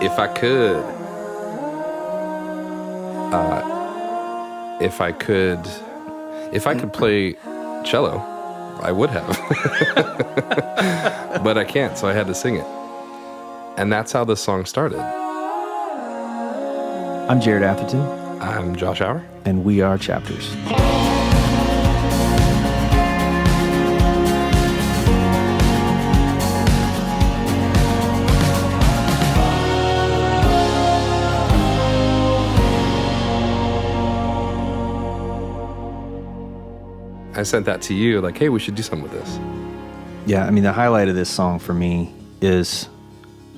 If I could, if I could play cello, I would have. But I can't, so I had to sing it. And that's how this song started. I'm Jerad Atherton. I'm Josh Hour. And we are Chapters. I sent that to you, like, hey, we should do something with this. Yeah, I mean, the highlight of this song for me is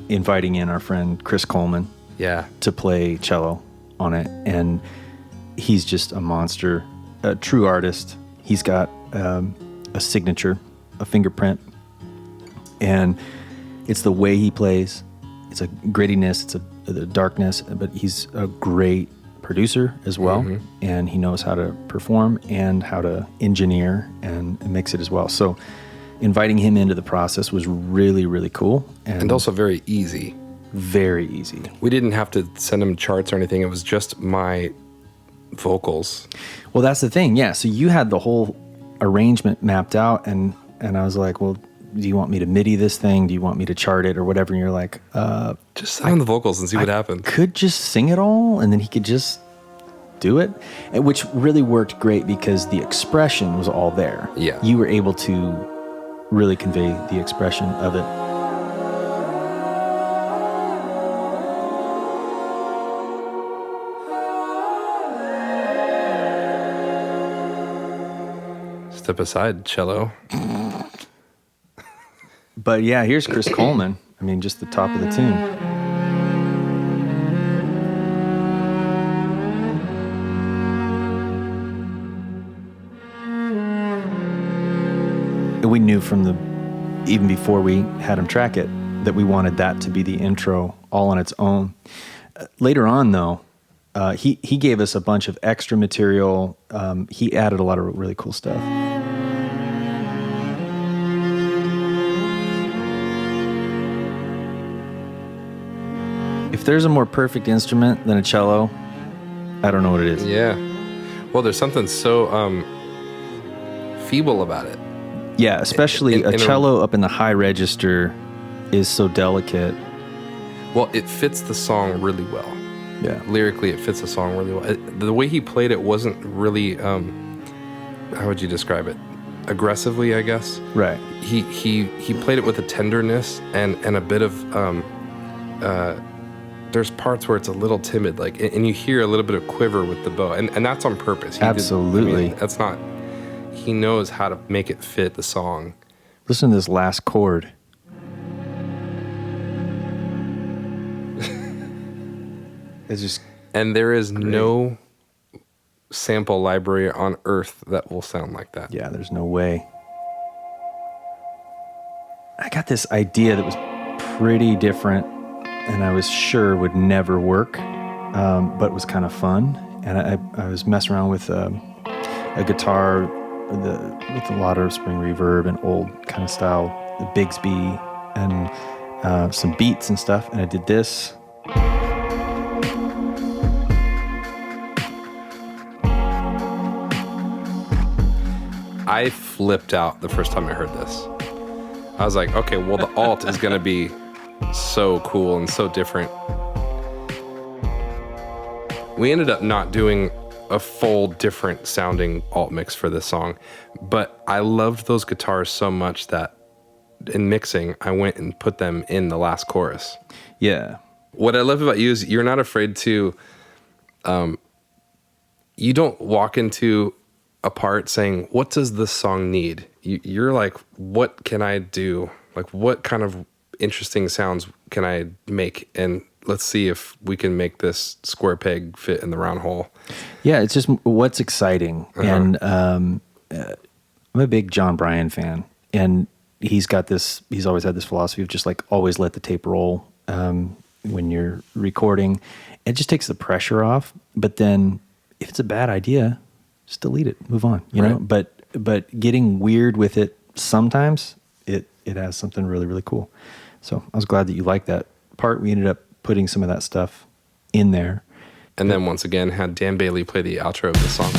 inviting in our friend Chris Coleman to play cello on it. And he's just a monster, a true artist. He's got a signature, a fingerprint. And it's the way he plays. It's a grittiness, it's the darkness, but he's a great producer as well, and he knows how to perform and how to engineer and mix it as well. So inviting him into the process was really, really cool. And also very easy. Very easy. We didn't have to send him charts or anything. It was just my vocals. Well, that's the thing. Yeah. So you had the whole arrangement mapped out, and I was like, well, do you want me to MIDI this thing? Do you want me to chart it or whatever? And you're like, just sound the vocals and see what happens. Could just sing it all, and then he could just do it, which really worked great because the expression was all there. Yeah. You were able to really convey the expression of it. Step aside, cello. But yeah, here's Chris Coleman. I mean, just the top of the tune. And we knew even before we had him track it, that we wanted that to be the intro all on its own. Later on, though, he gave us a bunch of extra material. He added a lot of really cool stuff. If there's a more perfect instrument than a cello, I don't know what it is. Yeah. Well, there's something so feeble about it. Yeah, especially a cello up in the high register is so delicate. Well, it fits the song really well. Yeah. Lyrically, it fits the song really well. The way he played it wasn't really, how would you describe it? Aggressively, I guess. Right. He played it with a tenderness and a bit of, there's parts where it's a little timid, like, and you hear a little bit of quiver with the bow, and that's on purpose. Absolutely. That's not, he knows how to make it fit the song. Listen to this last chord. It's just And there is great. No sample library on earth that will sound like that. Yeah, there's no way. I got this idea that was pretty different and I was sure would never work, but was kind of fun. And I was messing around with a guitar with a lot of spring reverb and old kind of style, the Bigsby, and some beats and stuff. And I did this. I flipped out the first time I heard this. I was like, okay, well, the alt is going to be so cool and so different. We ended up not doing a full different sounding alt mix for this song, but I loved those guitars so much that in mixing, I went and put them in the last chorus. Yeah. What I love about you is you're not afraid to, you don't walk into a part saying, what does this song need? You're like, what can I do? Like, what kind of interesting sounds can I make? And let's see if we can make this square peg fit in the round hole. Yeah, it's just what's exciting. And I'm a big John Bryan fan. And he's always had this philosophy of just like always let the tape roll when you're recording. It just takes the pressure off. But then if it's a bad idea, just delete it, move on, you know? But getting weird with it sometimes, it has something really, really cool. So I was glad that you liked that part. We ended up putting some of that stuff in there. And then once again, had Dan Bailey play the outro of the song.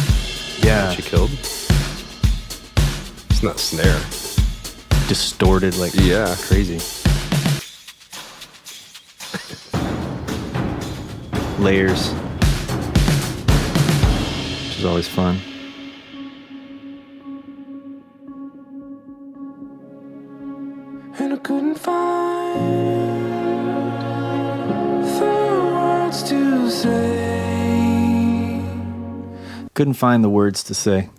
Yeah. She killed. It's not snare. Distorted like crazy. Layers. Which is always fun. And I couldn't find the words to say. Couldn't find the words to say.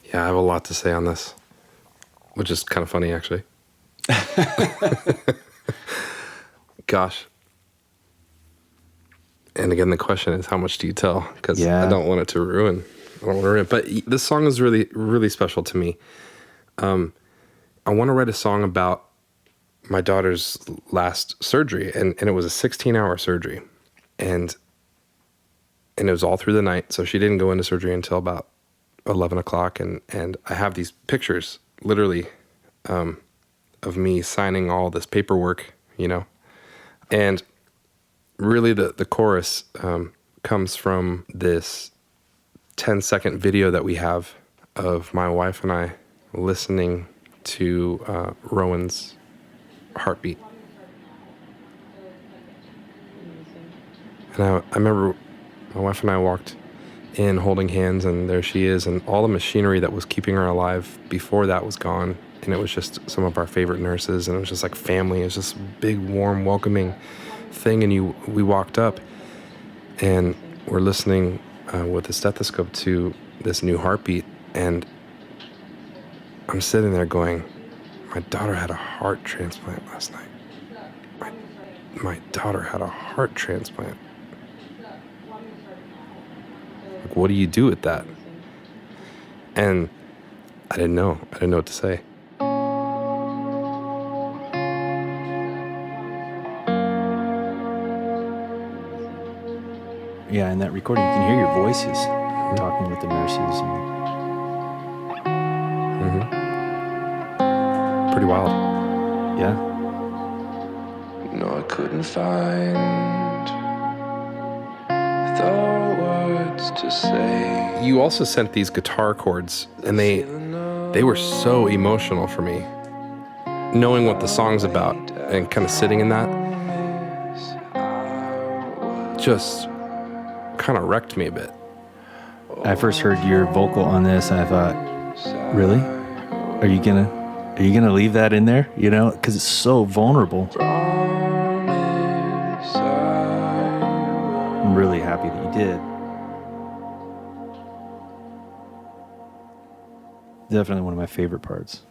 Yeah, I have a lot to say on this, which is kind of funny, actually. Gosh. And again, the question is, how much do you tell? Because I don't want it to ruin. I don't want to ruin it. But this song is really, really special to me. I want to write a song about my daughter's last surgery, and it was a 16-hour surgery. And it was all through the night, so she didn't go into surgery until about 11 o'clock. And I have these pictures, literally, of me signing all this paperwork, you know. And really the chorus comes from this 10-second video that we have of my wife and I listening to Rowan's heartbeat. And I remember my wife and I walked in holding hands, and there she is, and all the machinery that was keeping her alive before that was gone. And it was just some of our favorite nurses, and it was just like family. It was just big, warm, welcoming thing. And we walked up, and we're listening with a stethoscope to this new heartbeat, and I'm sitting there going, my daughter had a heart transplant last night. My daughter had a heart transplant. Like, what do you do with that? And I didn't know. I didn't know what to say. Yeah, in that recording, you can hear your voices talking with the nurses. Pretty wild. Yeah. No, I couldn't find the words to say. You also sent these guitar chords, and they were so emotional for me. Knowing what the song's about and kind of sitting in that just kind of wrecked me a bit. I first heard your vocal on this, and I thought, really? Are you gonna leave that in there? You know, because it's so vulnerable. I'm really happy that you did. Definitely one of my favorite parts.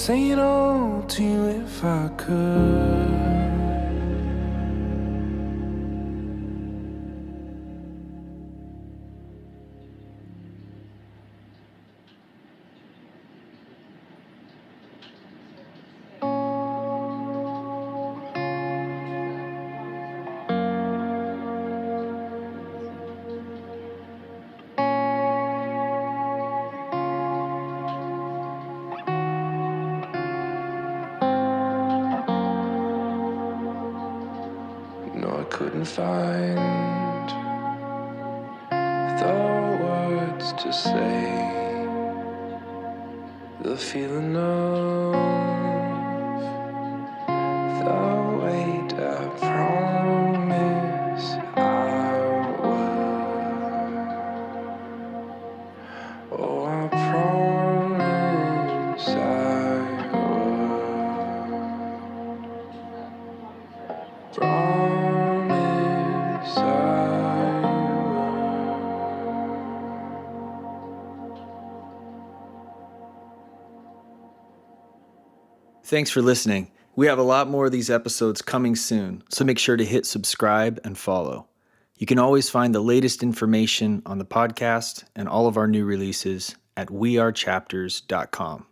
say it all to you if I could. No, I couldn't find the words to say, the feeling of the weight I promise I would. Oh, I promise I would. Promise I Thanks for listening. We have a lot more of these episodes coming soon, so make sure to hit subscribe and follow. You can always find the latest information on the podcast and all of our new releases at wearechapters.com.